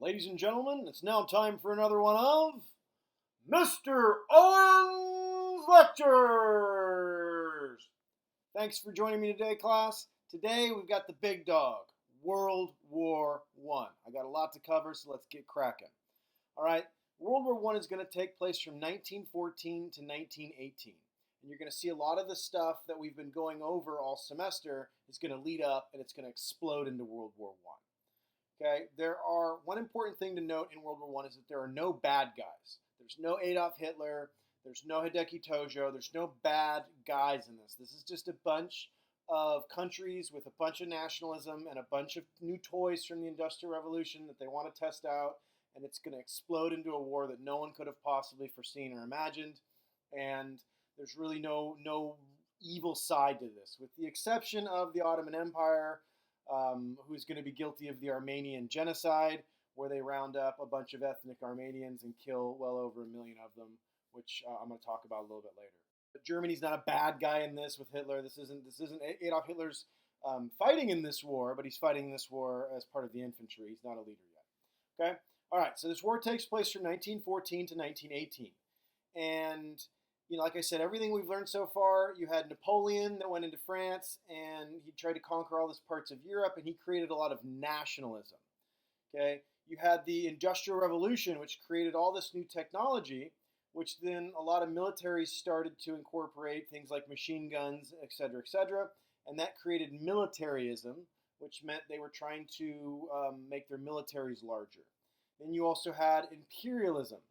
Ladies and gentlemen, it's now time for another one of Mr. Owen's Lectures. Thanks for joining me today, class. Today we've got the big dog, World War I. I got a lot to cover, so let's get cracking. All right, World War I is going to take place from 1914 to 1918. And you're going to see a lot of the stuff that we've been going over all semester is going to lead up and it's going to explode into World War I. Okay, one important thing to note in World War I is that there are no bad guys. There's no Adolf Hitler. There's no Hideki Tojo. There's no bad guys in this. This is just a bunch of countries with a bunch of nationalism and a bunch of new toys from the Industrial Revolution that they want to test out, and it's going to explode into a war that no one could have possibly foreseen or imagined. And there's really no evil side to this, with the exception of the Ottoman Empire, who's going to be guilty of the Armenian genocide, where they round up a bunch of ethnic Armenians and kill well over 1 million of them, which I'm going to talk about a little bit later. But Germany's not a bad guy in this with Hitler. This isn't Adolf Hitler's fighting in this war, but he's fighting in this war as part of the infantry. He's not a leader yet. Okay? All right, so this war takes place from 1914 to 1918. And like I said, everything we've learned so far, you had Napoleon that went into France, and he tried to conquer all these parts of Europe, and he created a lot of nationalism. Okay, you had the Industrial Revolution, which created all this new technology, which then a lot of militaries started to incorporate things like machine guns, et cetera, and that created militarism, which meant they were trying to make their militaries larger. Then you also had imperialism,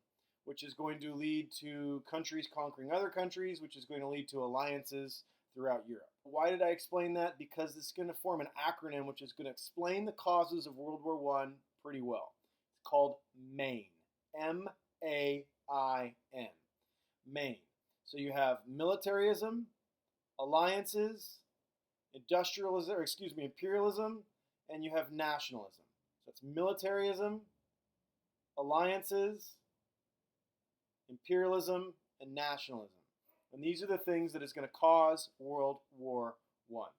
which is going to lead to countries conquering other countries, which is going to lead to alliances throughout Europe. Why did I explain that? Because it's going to form an acronym which is going to explain the causes of World War I pretty well. It's called MAIN. M-A-I-N. MAIN. So you have militarism, alliances, imperialism, and you have nationalism. So it's militarism, alliances, imperialism, and nationalism. And these are the things that is going to cause World War I.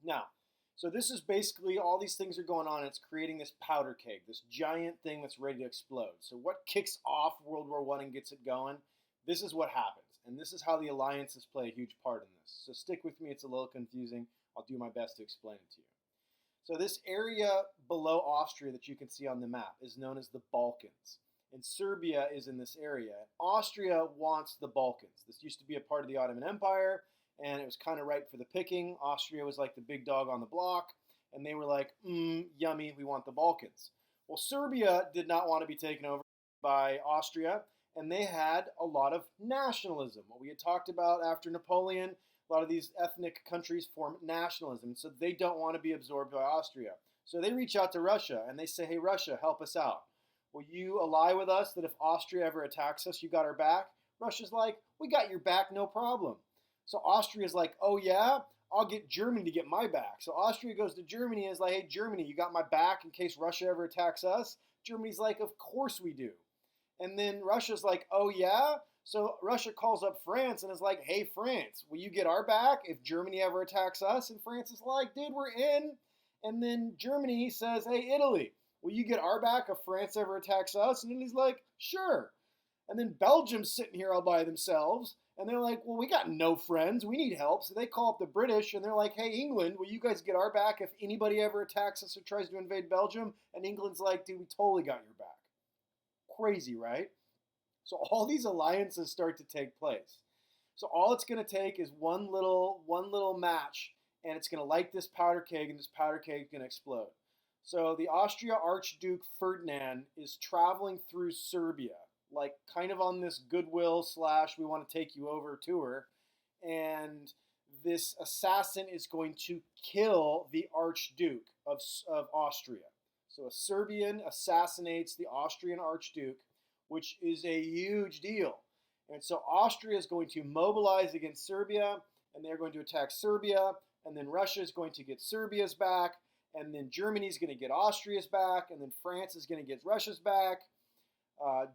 Now, so this is basically all these things are going on. And it's creating this powder keg, this giant thing that's ready to explode. So what kicks off World War I and gets it going? This is what happens. And this is how the alliances play a huge part in this. So stick with me. It's a little confusing. I'll do my best to explain it to you. So this area below Austria that you can see on the map is known as the Balkans. And Serbia is in this area. Austria wants the Balkans. This used to be a part of the Ottoman Empire, and it was kind of ripe for the picking. Austria was like the big dog on the block, and they were like, yummy, we want the Balkans. Well, Serbia did not want to be taken over by Austria, and they had a lot of nationalism. What we had talked about after Napoleon, a lot of these ethnic countries form nationalism, so they don't want to be absorbed by Austria. So they reach out to Russia, and they say, hey, Russia, help us out. Will you ally with us that if Austria ever attacks us, you got our back? Russia's like, we got your back, no problem. So Austria's like, oh yeah? I'll get Germany to get my back. So Austria goes to Germany and is like, hey, Germany, you got my back in case Russia ever attacks us? Germany's like, of course we do. And then Russia's like, oh yeah? So Russia calls up France and is like, hey, France, will you get our back if Germany ever attacks us? And France is like, dude, we're in. And then Germany says, hey, Italy, will you get our back if France ever attacks us? And then he's like, sure. And then Belgium's sitting here all by themselves. And they're like, well, we got no friends. We need help. So they call up the British and they're like, hey, England, will you guys get our back if anybody ever attacks us or tries to invade Belgium? And England's like, dude, we totally got your back. Crazy, right? So all these alliances start to take place. So all it's going to take is one little match, and it's going to light this powder keg, and this powder keg is going to explode. So the Austria Archduke Ferdinand is traveling through Serbia, like kind of on this goodwill / we want to take you over tour. And this assassin is going to kill the Archduke of Austria. So a Serbian assassinates the Austrian Archduke, which is a huge deal. And so Austria is going to mobilize against Serbia, and they're going to attack Serbia, and then Russia is going to get Serbia's back, and then Germany's going to get Austria's back, and then France is going to get Russia's back.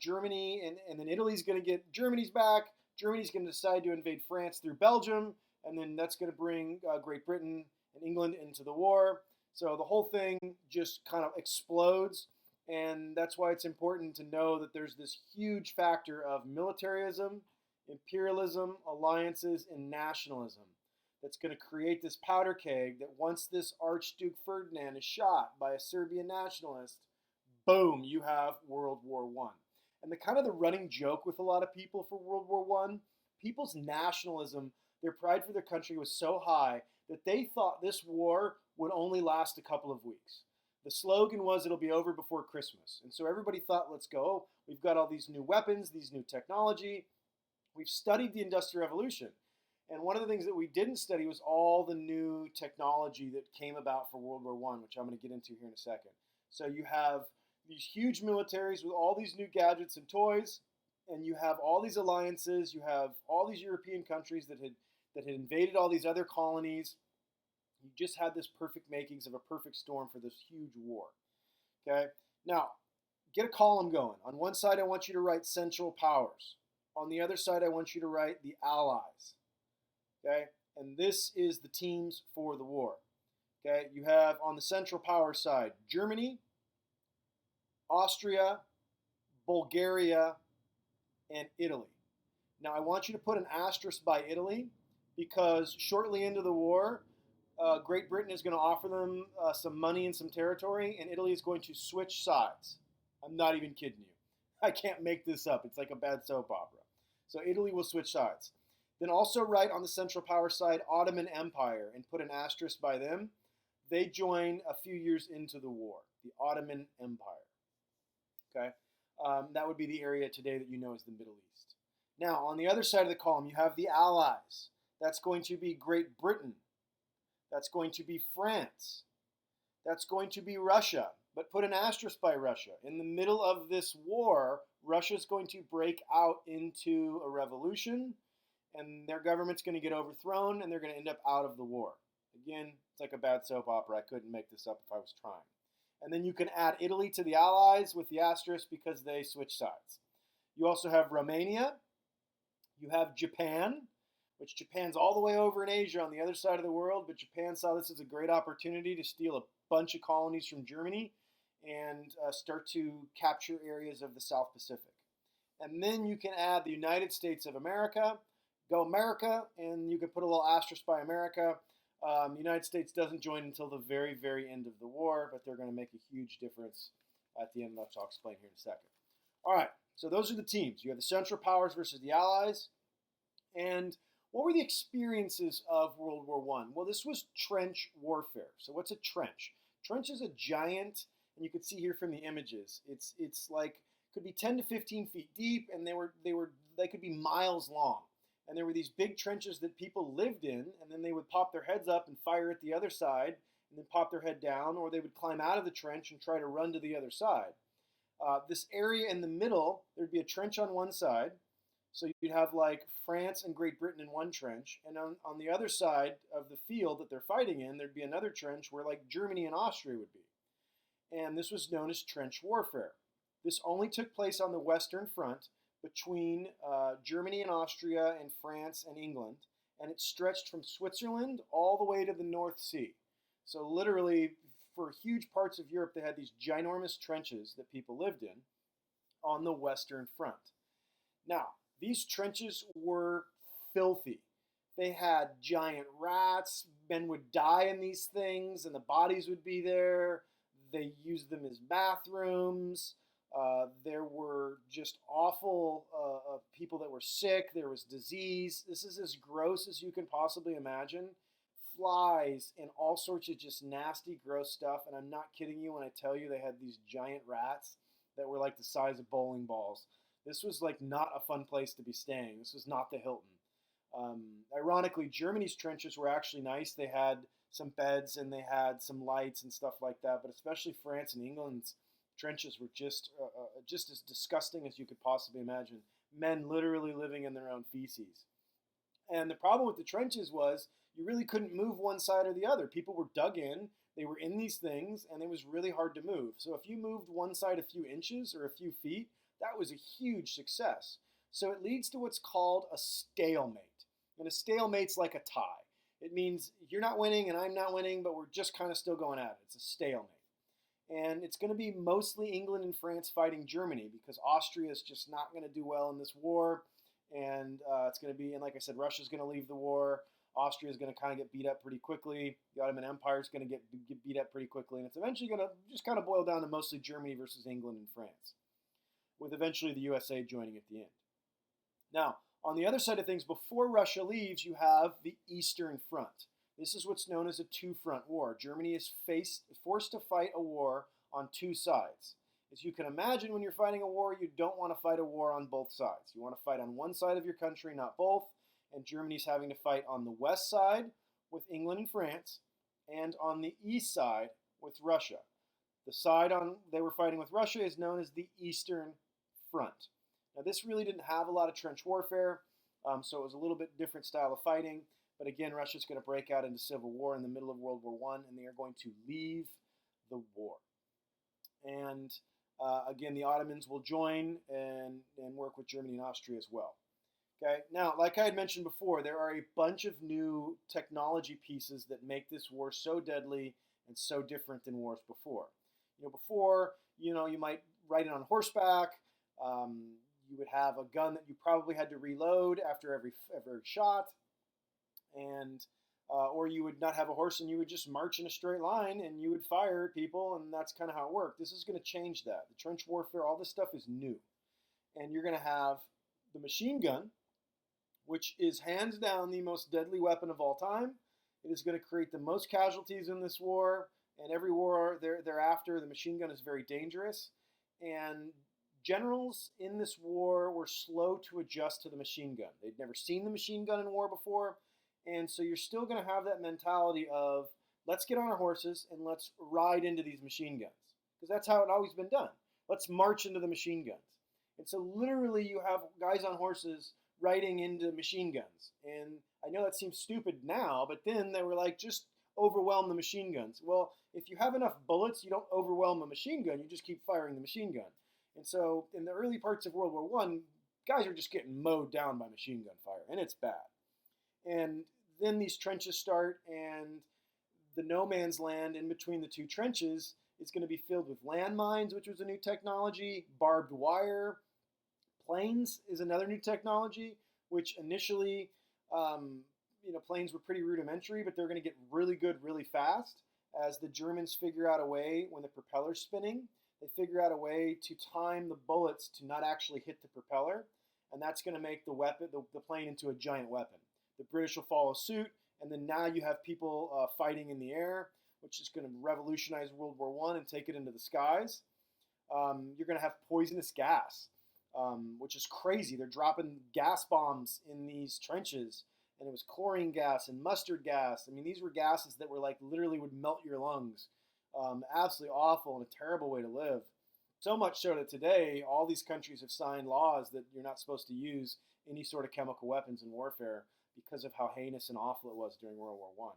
Germany and then Italy's going to get Germany's back. Germany's going to decide to invade France through Belgium, and then that's going to bring Great Britain and England into the war. So the whole thing just kind of explodes, And that's why it's important to know that there's this huge factor of militarism, imperialism, alliances, and nationalism that's going to create this powder keg that once this Archduke Ferdinand is shot by a Serbian nationalist, boom, you have World War I. And the running joke with a lot of people for World War I, people's nationalism, their pride for their country was so high that they thought this war would only last a couple of weeks. The slogan was, it'll be over before Christmas. And so everybody thought, let's go. We've got all these new weapons, these new technology. We've studied the Industrial Revolution. And one of the things that we didn't study was all the new technology that came about for World War I, which I'm going to get into here in a second. So you have these huge militaries with all these new gadgets and toys, and you have all these alliances, you have all these European countries that had invaded all these other colonies. You just had this perfect makings of a perfect storm for this huge war. Okay? Now, get a column going. On one side, I want you to write Central Powers. On the other side, I want you to write the Allies. Okay? And this is the teams for the war. Okay? You have on the Central Power side, Germany, Austria, Bulgaria, and Italy. Now, I want you to put an asterisk by Italy because shortly into the war, Great Britain is going to offer them some money and some territory, and Italy is going to switch sides. I'm not even kidding you. I can't make this up. It's like a bad soap opera. So Italy will switch sides. Then also write on the Central Power side Ottoman Empire and put an asterisk by them. They join a few years into the war, the Ottoman Empire. Okay, that would be the area today that you know as the Middle East. Now, on the other side of the column, you have the Allies. That's going to be Great Britain. That's going to be France. That's going to be Russia. But put an asterisk by Russia. In the middle of this war, Russia's going to break out into a revolution, and their government's going to get overthrown, and they're going to end up out of the war. Again, it's like a bad soap opera. I couldn't make this up if I was trying. And then you can add Italy to the Allies with the asterisk because they switch sides. You also have Romania. You have Japan, which Japan's all the way over in Asia on the other side of the world, but Japan saw this as a great opportunity to steal a bunch of colonies from Germany and start to capture areas of the South Pacific. And then you can add the United States of America, go America, and you can put a little asterisk by America. The United States doesn't join until the very, very end of the war, but they're going to make a huge difference at the end, which I'll explain here in a second. All right, so those are the teams. You have the Central Powers versus the Allies. And what were the experiences of World War I? Well, this was trench warfare. So what's a trench? Trench is a giant, and you can see here from the images, it's like, could be 10 to 15 feet deep, and they could be miles long. And there were these big trenches that people lived in, and then they would pop their heads up and fire at the other side, and then pop their head down, or they would climb out of the trench and try to run to the other side. This area in the middle, there'd be a trench on one side, so you'd have like France and Great Britain in one trench, and on the other side of the field that they're fighting in, there'd be another trench where like Germany and Austria would be. And this was known as trench warfare. This only took place on the Western Front between Germany and Austria and France and England, and it stretched from Switzerland all the way to the North Sea. So literally, for huge parts of Europe, they had these ginormous trenches that people lived in on the Western Front. Now, these trenches were filthy. They had giant rats. Men would die in these things, and the bodies would be there. They used them as bathrooms. There were just awful people that were sick. There was disease. This is as gross as you can possibly imagine. Flies and all sorts of just nasty, gross stuff. And I'm not kidding you when I tell you they had these giant rats that were like the size of bowling balls. This was like not a fun place to be staying. This was not the Hilton. Ironically, Germany's trenches were actually nice. They had some beds and they had some lights and stuff like that. But especially France and England's trenches were just as disgusting as you could possibly imagine. Men literally living in their own feces. And the problem with the trenches was you really couldn't move one side or the other. People were dug in, they were in these things, and it was really hard to move. So if you moved one side a few inches or a few feet, that was a huge success. So it leads to what's called a stalemate. And a stalemate's like a tie. It means you're not winning and I'm not winning, but we're just kind of still going at it. It's a stalemate. And it's going to be mostly England and France fighting Germany because Austria is just not going to do well in this war. And it's going to be, and like I said, Russia's going to leave the war. Austria is going to kind of get beat up pretty quickly. The Ottoman Empire is going to get beat up pretty quickly. And it's eventually going to just kind of boil down to mostly Germany versus England and France, with eventually the USA joining at the end. Now, on the other side of things, before Russia leaves, you have the Eastern Front. This is what's known as a two-front war. Germany is forced to fight a war on two sides. As you can imagine, when you're fighting a war, you don't want to fight a war on both sides. You want to fight on one side of your country, not both. And Germany's having to fight on the west side with England and France, and on the east side with Russia. The side they were fighting with Russia is known as the Eastern Front. Now, this really didn't have a lot of trench warfare, so it was a little bit different style of fighting. But again, Russia's going to break out into civil war in the middle of World War I, and they are going to leave the war. And again, the Ottomans will join and work with Germany and Austria as well. Okay. Now, like I had mentioned before, there are a bunch of new technology pieces that make this war so deadly and so different than wars before. Before, you might ride it on horseback. You would have a gun that you probably had to reload after every shot. And or you would not have a horse and you would just march in a straight line and you would fire at people, and that's kind of how it worked. This is going to change that. The trench warfare, all this stuff is new. And you're going to have the machine gun, which is hands down the most deadly weapon of all time. It is going to create the most casualties in this war, and every war thereafter, the machine gun is very dangerous. And generals in this war were slow to adjust to the machine gun. They'd never seen the machine gun in war before. And so you're still going to have that mentality of, let's get on our horses and let's ride into these machine guns. Because that's how it always been done. Let's march into the machine guns. And so literally you have guys on horses riding into machine guns. And I know that seems stupid now, but then they were like, just overwhelm the machine guns. Well, if you have enough bullets, you don't overwhelm a machine gun. You just keep firing the machine gun. And so in the early parts of World War I, guys are just getting mowed down by machine gun fire. And it's bad. And then these trenches start, and the no man's land in between the two trenches is going to be filled with landmines, which was a new technology, barbed wire. Planes is another new technology, which initially, planes were pretty rudimentary, but they're going to get really good really fast as the Germans figure out a way, when the propeller's spinning, they figure out a way to time the bullets to not actually hit the propeller, and that's going to make the plane into a giant weapon. The British will follow suit, and then now you have people fighting in the air, which is going to revolutionize World War I and take it into the skies. You're going to have poisonous gas, which is crazy. They're dropping gas bombs in these trenches, and it was chlorine gas and mustard gas. I mean, these were gases that were like literally would melt your lungs. Absolutely awful and a terrible way to live. So much so that today, all these countries have signed laws that you're not supposed to use any sort of chemical weapons in warfare, because of how heinous and awful it was during World War I.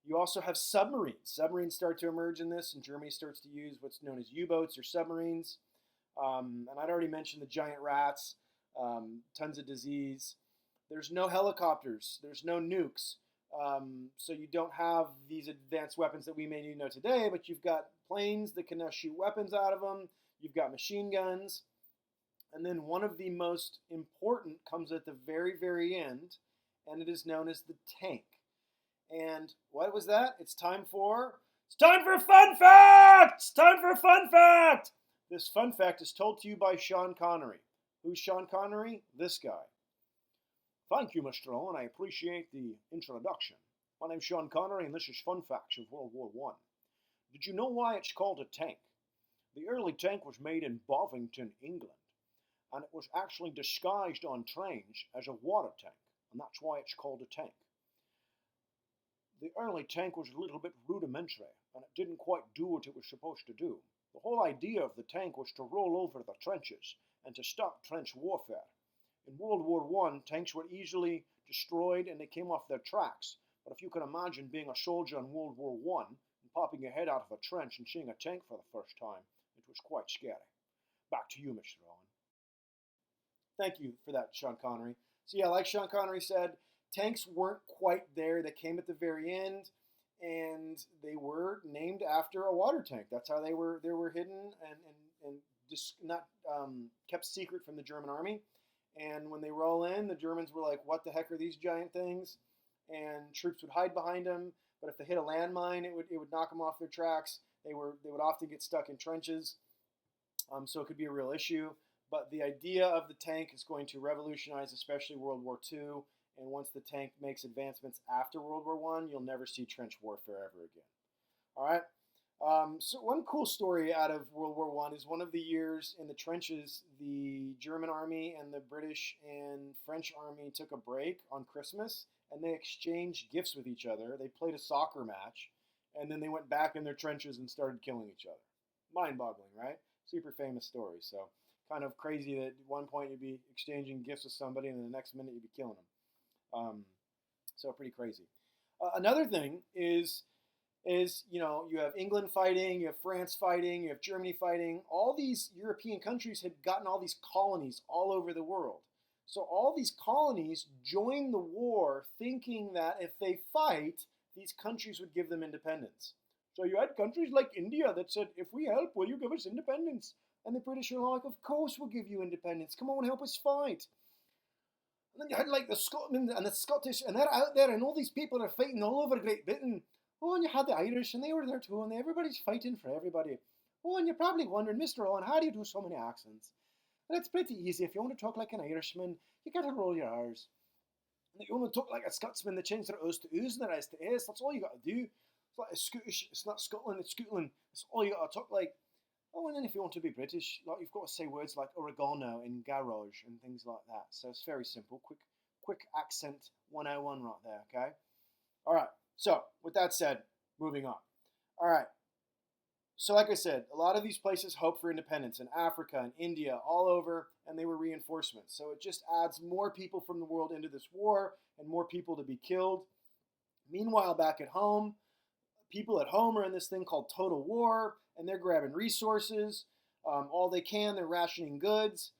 You also have submarines. Submarines start to emerge in this, and Germany starts to use what's known as U-boats or submarines. And I'd already mentioned the giant rats, tons of disease. There's no helicopters. There's no nukes. So you don't have these advanced weapons that we may know today, but you've got planes that can now shoot weapons out of them. You've got machine guns. And then one of the most important comes at the very, very end, and it is known as the tank. And what was that? It's time for fun fact! It's time for a fun fact! This fun fact is told to you by Sean Connery. Who's Sean Connery? This guy. Thank you, Mr. Owen. I appreciate the introduction. My name's Sean Connery, and this is Fun Facts of World War I. Did you know why it's called a tank? The early tank was made in Bovington, England, and it was actually disguised on trains as a water tank, and that's why it's called a tank. The early tank was a little bit rudimentary, and it didn't quite do what it was supposed to do. The whole idea of the tank was to roll over the trenches and to stop trench warfare. In World War I, tanks were easily destroyed and they came off their tracks. But if you can imagine being a soldier in World War I and popping your head out of a trench and seeing a tank for the first time, it was quite scary. Back to you, Mr. Owen. Thank you for that, Sean Connery. So yeah, like Sean Connery said, tanks weren't quite there. They came at the very end. and they were named after a water tank. That's how they were hidden and just not kept secret from the German army. And when they roll in, the Germans were like, "What the heck are these giant things?" And troops would hide behind them. But if they hit a landmine, it would knock them off their tracks. They would often get stuck in trenches, so it could be a real issue. But the idea of the tank is going to revolutionize, especially World War II. And once the tank makes advancements after World War I, you'll never see trench warfare ever again. All right. So one cool story out of World War I is one of the years in the trenches, the German army and the British and French army took a break on Christmas, and they exchanged gifts with each other. They played a soccer match, and then they went back in their trenches and started killing each other. Mind-boggling, right? Super famous story. So kind of crazy that at one point you'd be exchanging gifts with somebody, and then the next minute you'd be killing them. So pretty crazy. Another thing is you have England fighting, you have France fighting, you have Germany fighting. All these European countries had gotten all these colonies all over the world. So all these colonies joined the war thinking that if they fight, these countries would give them independence. So you had countries like India that said, "If we help, will you give us independence?" And the British are like, "Of course we'll give you independence. Come on, help us fight." And then you had like the Scotland and the Scottish, and they're out there, and all these people are fighting all over Great Britain. Oh, and you had the Irish, and they were there too, and everybody's fighting for everybody. Oh, and you're probably wondering, Mr. Owen, how do you do so many accents? And it's pretty easy. If you want to talk like an Irishman, you got to roll your R's. And if you want to talk like a Scotsman, they change their O's to O's and their S's to S. That's all you got to do. It's like a Scottish. It's not Scotland, it's Scotland. That's all you got to talk like. Oh, and then if you want to be British, like you've got to say words like oregano and garage and things like that. So it's very simple. Quick accent 101 right there, okay? All right. So, with that said, moving on. All right. So, like I said, a lot of these places hope for independence in Africa and India, all over, and they were reinforcements. So, it just adds more people from the world into this war and more people to be killed. Meanwhile, back at home, people at home are in this thing called total war, and they're grabbing resources. All they can, they're rationing goods.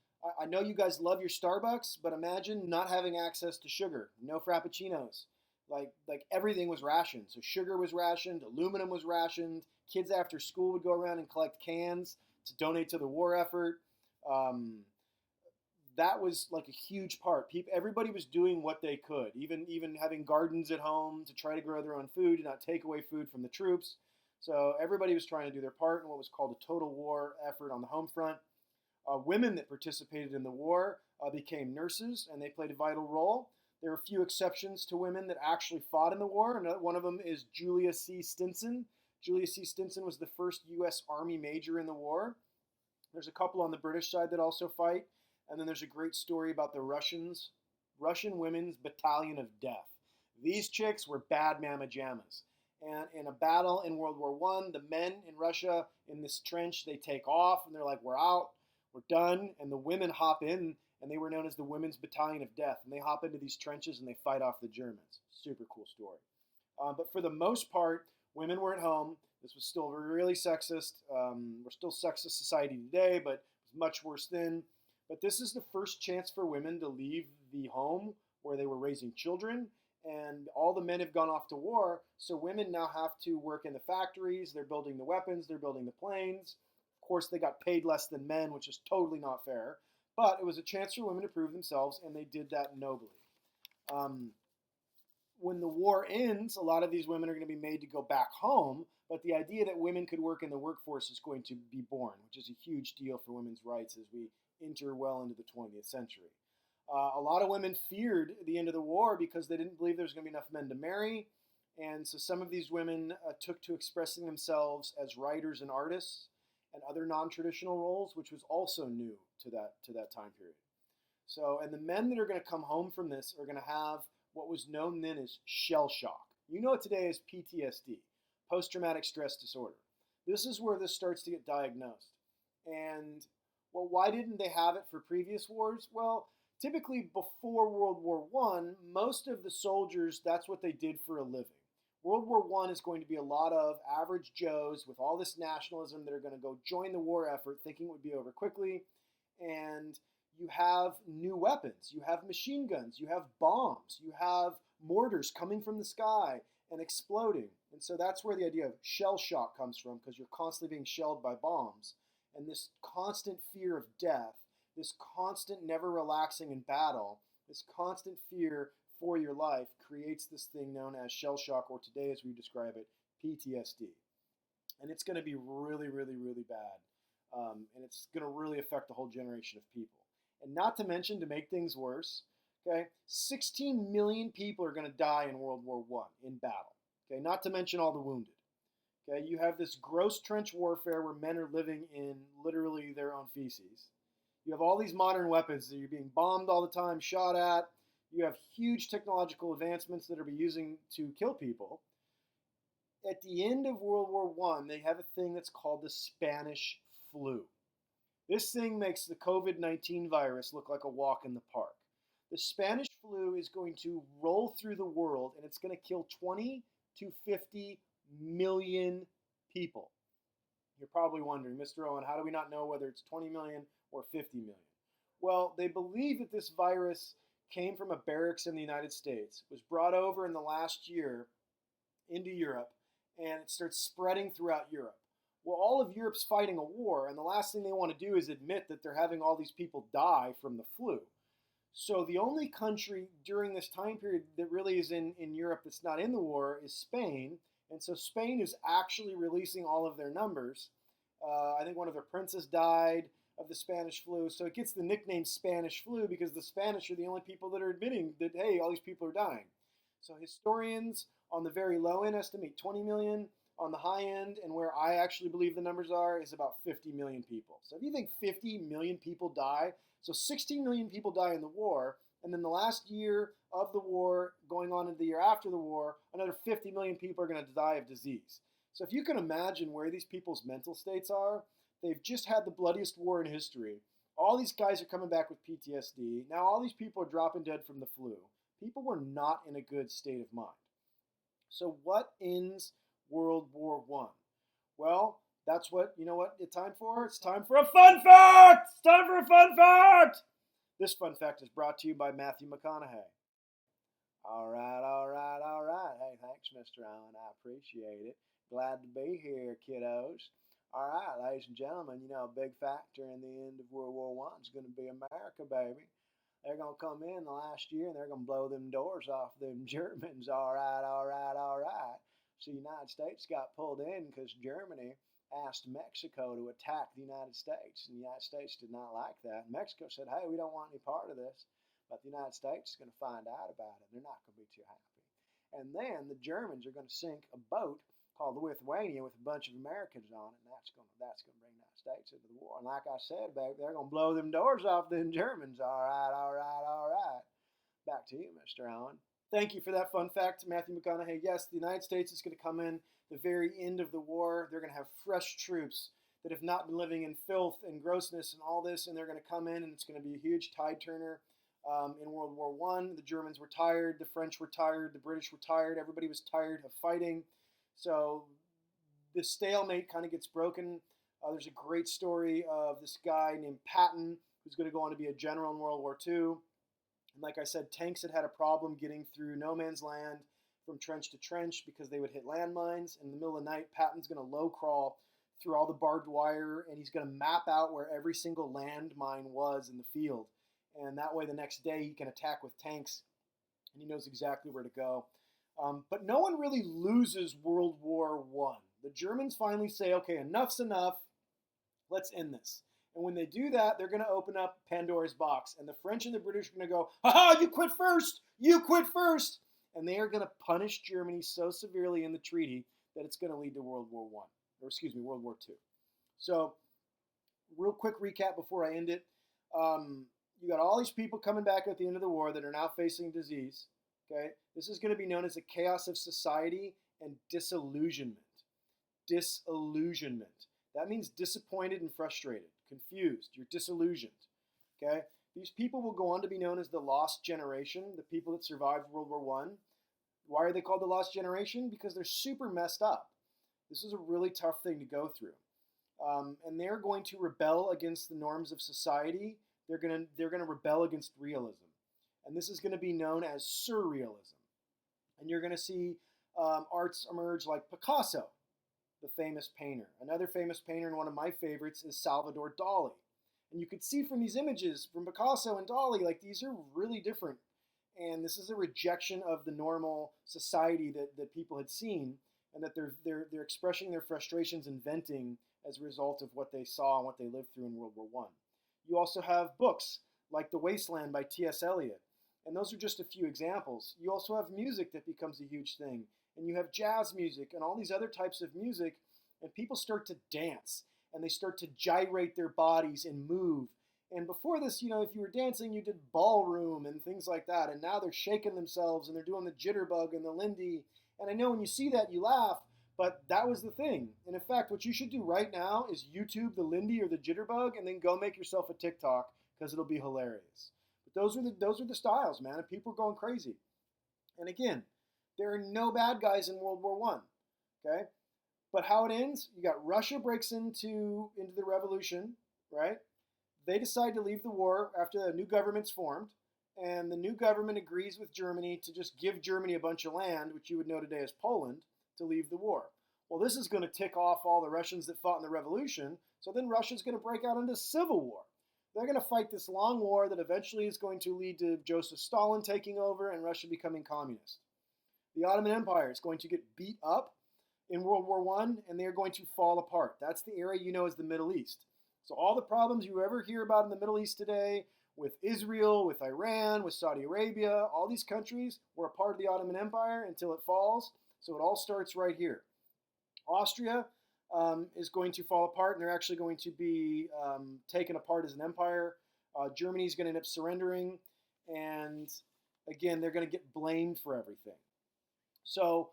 I know you guys love your Starbucks, but imagine not having access to sugar. No Frappuccinos. Like everything was rationed. So sugar was rationed, aluminum was rationed. Kids after school would go around and collect cans to donate to the war effort. That was like a huge part. Everybody was doing what they could, even having gardens at home to try to grow their own food and not take away food from the troops. So everybody was trying to do their part in what was called a total war effort on the home front. Women that participated in the war became nurses, and they played a vital role. There are a few exceptions to women that actually fought in the war, and one of them is Julia C. Stinson. Julia C. Stinson was the first U.S. Army major in the war. There's a couple on the British side that also fight, and then there's a great story about the Russian Women's Battalion of Death. These chicks were bad mamma jammas. And in a battle in World War I, the men in Russia in this trench, they take off, and they're like, "We're out, we're done," and the women hop in, and they were known as the Women's Battalion of Death. And they hop into these trenches and they fight off the Germans. Super cool story. But for the most part, women were at home. This was still really sexist. We're still sexist society today, but it was much worse then. But this is the first chance for women to leave the home where they were raising children. And all the men have gone off to war, so women now have to work in the factories. They're building the weapons. They're building the planes. Of course, they got paid less than men, which is totally not fair. But it was a chance for women to prove themselves, and they did that nobly. When the war ends, a lot of these women are going to be made to go back home, but the idea that women could work in the workforce is going to be born, which is a huge deal for women's rights as we enter well into the 20th century. A lot of women feared the end of the war because they didn't believe there was going to be enough men to marry, and so some of these women took to expressing themselves as writers and artists and other non-traditional roles, which was also new to that time period. So, and the men that are going to come home from this are going to have what was known then as shell shock. You know it today as PTSD, post-traumatic stress disorder. This is where this starts to get diagnosed. And, well, why didn't they have it for previous wars? Well, typically before World War I, most of the soldiers, that's what they did for a living. World War I is going to be a lot of average Joes with all this nationalism that are going to go join the war effort thinking it would be over quickly. And you have new weapons. You have machine guns. You have bombs. You have mortars coming from the sky. and exploding. And so that's where the idea of shell shock comes from, because you're constantly being shelled by bombs. And this constant fear of death, this constant never relaxing in battle, this constant fear for your life creates this thing known as shell shock, or today as we describe it, PTSD. And it's going to be really, really, really bad. And it's going to really affect a whole generation of people. And not to mention, to make things worse, okay, 16 million people are going to die in World War I in battle. Okay, not to mention all the wounded. Okay, you have this gross trench warfare where men are living in literally their own feces. You have all these modern weapons that you're being bombed all the time, shot at. You have huge technological advancements that are being using to kill people. At the end of World War I, they have a thing that's called the Spanish flu. This thing makes the COVID-19 virus look like a walk in the park. The Spanish flu is going to roll through the world, and it's going to kill 20 to 50 million people. You're probably wondering, Mr. Owen, how do we not know whether it's 20 million or 50 million? Well, they believe that this virus came from a barracks in the United States, was brought over in the last year into Europe, and it starts spreading throughout Europe. Well, all of Europe's fighting a war, and the last thing they want to do is admit that they're having all these people die from the flu. So the only country during this time period that really is in Europe that's not in the war is Spain. And so Spain is actually releasing all of their numbers. I think one of their princes died of the Spanish flu. So it gets the nickname Spanish flu because the Spanish are the only people that are admitting that, hey, all these people are dying. So historians on the very low end estimate 20 million. On the high end, and where I actually believe the numbers are, is about 50 million people. So if you think 50 million people die, so 16 million people die in the war, and then the last year of the war, going on into the year after the war, another 50 million people are going to die of disease. So if you can imagine where these people's mental states are, they've just had the bloodiest war in history. All these guys are coming back with PTSD. Now all these people are dropping dead from the flu. People were not in a good state of mind. So what ends World War I? Well, that's what, you know what it's time for? It's time for a fun fact! It's time for a fun fact! This fun fact is brought to you by Matthew McConaughey. All right, all right, all right. Hey, thanks, Mr. Owen. I appreciate it. Glad to be here, kiddos. All right, ladies and gentlemen, you know, a big factor in the end of World War I is going to be America, baby. They're going to come in the last year, and they're going to blow them doors off them Germans. All right, all right, all right. So the United States got pulled in because Germany asked Mexico to attack the United States, and the United States did not like that. Mexico said, hey, we don't want any part of this, but the United States is going to find out about it. They're not going to be too happy. And then the Germans are going to sink a boat called the Lithuania with a bunch of Americans on it, and that's going to bring the United States into the war. And like I said, baby, they're going to blow them doors off them Germans. All right, all right, all right. Back to you, Mr. Owen. Thank you for that fun fact, Matthew McConaughey. Yes, the United States is going to come in the very end of the war. They're going to have fresh troops that have not been living in filth and grossness and all this, and they're going to come in, and it's going to be a huge tide turner. In World War I, the Germans were tired, the French were tired, the British were tired, everybody was tired of fighting. So the stalemate kind of gets broken. There's a great story of this guy named Patton who's going to go on to be a general in World War II. And like I said, tanks had a problem getting through no man's land from trench to trench because they would hit landmines. In the middle of the night, Patton's going to low crawl through all the barbed wire, and he's going to map out where every single landmine was in the field. And that way the next day he can attack with tanks, and he knows exactly where to go. But no one really loses World War I. The Germans finally say, okay, enough's enough. Let's end this. And when they do that, they're going to open up Pandora's box. And the French and the British are going to go, ha-ha, you quit first! You quit first! And they are going to punish Germany so severely in the treaty that it's going to lead to World War II. So, real quick recap before I end it. You got all these people coming back at the end of the war that are now facing disease. Okay, this is going to be known as the chaos of society and disillusionment. Disillusionment. That means disappointed and frustrated, confused. You're disillusioned. Okay, these people will go on to be known as the lost generation, the people that survived World War I. Why are they called the lost generation? Because they're super messed up. This is a really tough thing to go through. And they're going to rebel against the norms of society. They're going to rebel against realism. And this is going to be known as surrealism. And you're going to see arts emerge like Picasso, the famous painter. Another famous painter, and one of my favorites, is Salvador Dali. And you could see from these images from Picasso and Dali, like these are really different. And this is a rejection of the normal society that people had seen, and that they're expressing their frustrations and venting as a result of what they saw and what they lived through in World War I. You also have books like The Wasteland by T.S. Eliot, and those are just a few examples. You also have music that becomes a huge thing, and you have jazz music and all these other types of music, and people start to dance, and they start to gyrate their bodies and move. And before this, you know, if you were dancing, you did ballroom and things like that, and now they're shaking themselves and they're doing the jitterbug and the Lindy. And I know when you see that, you laugh, but that was the thing. And in fact, what you should do right now is YouTube the Lindy or the jitterbug, and then go make yourself a TikTok, because it'll be hilarious. But those are the styles, man, and people are going crazy. And again, there are no bad guys in World War I. Okay, but how it ends? You got Russia breaks into the revolution, right? They decide to leave the war after a new government's formed, and the new government agrees with Germany to just give Germany a bunch of land, which you would know today as Poland, to leave the war. Well, this is going to tick off all the Russians that fought in the revolution, so then Russia's going to break out into civil war. They're going to fight this long war that eventually is going to lead to Joseph Stalin taking over and Russia becoming communist. The Ottoman Empire is going to get beat up in World War I, and they're going to fall apart. That's the area you know as the Middle East. So all the problems you ever hear about in the Middle East today, with Israel, with Iran, with Saudi Arabia, all these countries were a part of the Ottoman Empire until it falls. So it all starts right here. Austria is going to fall apart, and they're actually going to be taken apart as an empire. Germany is going to end up surrendering, and again, they're going to get blamed for everything. So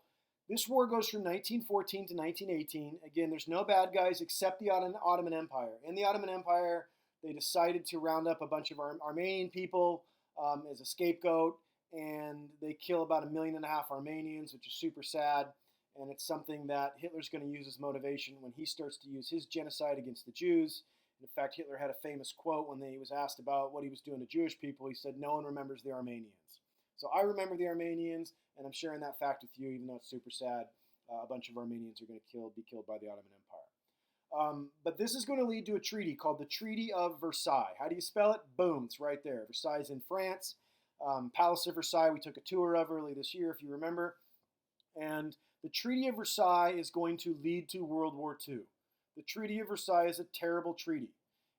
this war goes from 1914 to 1918. Again, there's no bad guys except the Ottoman Empire. In the Ottoman Empire, they decided to round up a bunch of Armenian people as a scapegoat, and they kill about 1.5 million Armenians, which is super sad. And it's something that Hitler's going to use as motivation when he starts to use his genocide against the Jews. In fact, Hitler had a famous quote when he was asked about what he was doing to Jewish people. He said, "No one remembers the Armenians." So I remember the Armenians, and I'm sharing that fact with you, even though it's super sad. A bunch of Armenians are going to be killed by the Ottoman Empire. But this is going to lead to a treaty called the Treaty of Versailles. How do you spell it? Boom, it's right there. Versailles is in France. Palace of Versailles, we took a tour of early this year, if you remember. And the Treaty of Versailles is going to lead to World War II. The Treaty of Versailles is a terrible treaty.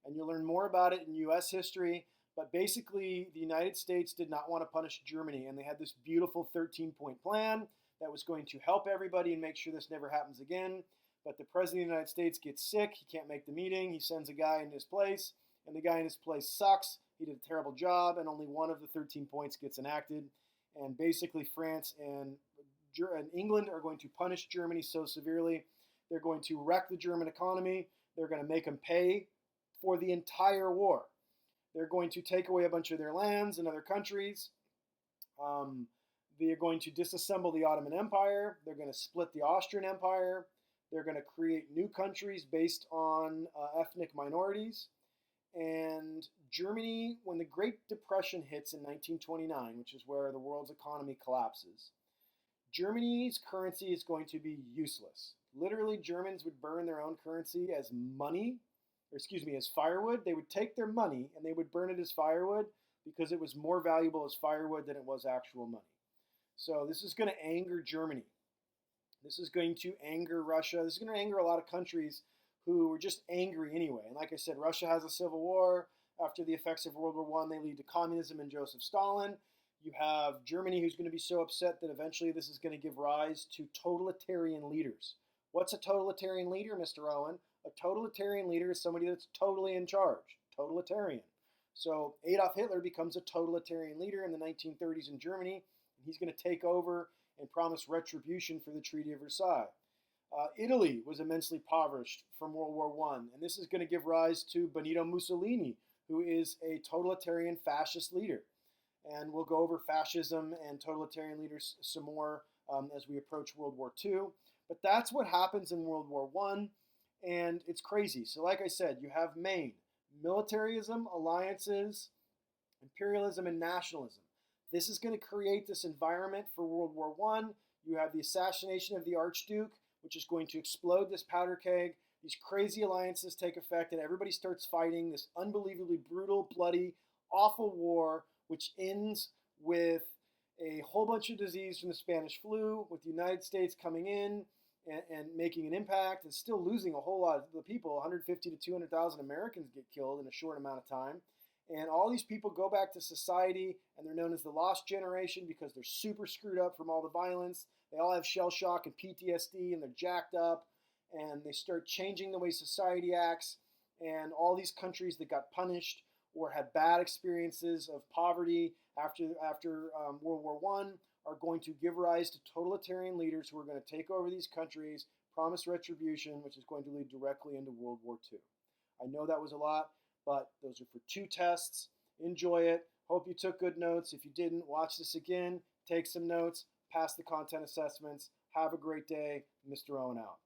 And you'll learn more about it in U.S. history. But basically, the United States did not want to punish Germany, and they had this beautiful 13-point plan that was going to help everybody and make sure this never happens again. But the President of the United States gets sick. He can't make the meeting. He sends a guy in his place, and the guy in his place sucks. He did a terrible job, and only one of the 13 points gets enacted. And basically, France and England are going to punish Germany so severely. They're going to wreck the German economy. They're going to make them pay for the entire war. They're going to take away a bunch of their lands in other countries. They're going to disassemble the Ottoman Empire. They're going to split the Austrian Empire. They're going to create new countries based on ethnic minorities. And Germany, when the Great Depression hits in 1929, which is where the world's economy collapses, Germany's currency is going to be useless. Literally, Germans would burn their own currency as money, as firewood. They would take their money and they would burn it as firewood because it was more valuable as firewood than it was actual money. So this is going to anger Germany. This is going to anger Russia. This is going to anger a lot of countries who were just angry anyway. And like I said, Russia has a civil war. After the effects of World War I, they lead to communism and Joseph Stalin. You have Germany, who's going to be so upset that eventually this is going to give rise to totalitarian leaders. What's a totalitarian leader, Mr. Owen? A totalitarian leader is somebody that's totally in charge. Totalitarian. So Adolf Hitler becomes a totalitarian leader in the 1930s in Germany, and he's going to take over and promise retribution for the Treaty of Versailles. Italy was immensely impoverished from World War I, and this is going to give rise to Benito Mussolini, who is a totalitarian fascist leader. And we'll go over fascism and totalitarian leaders some more as we approach World War II. But that's what happens in World War I, and it's crazy. So like I said, you have Maine, militarism, alliances, imperialism, and nationalism. This is going to create this environment for World War I. You have the assassination of the Archduke, which is going to explode this powder keg. These crazy alliances take effect, and everybody starts fighting this unbelievably brutal, bloody, awful war, which ends with a whole bunch of disease from the Spanish flu, with the United States coming in and making an impact and still losing a whole lot of the people. 150 to 200,000 Americans get killed in a short amount of time. And all these people go back to society, and they're known as the lost generation because they're super screwed up from all the violence. They all have shell shock and PTSD, and they're jacked up, and they start changing the way society acts. And all these countries that got punished or had bad experiences of poverty after World War I are going to give rise to totalitarian leaders who are going to take over these countries, promise retribution, which is going to lead directly into World War II. I know that was a lot, but those are for 2 tests. Enjoy it. Hope you took good notes. If you didn't, watch this again, take some notes, pass the content assessments. Have a great day. Mr. Owen out.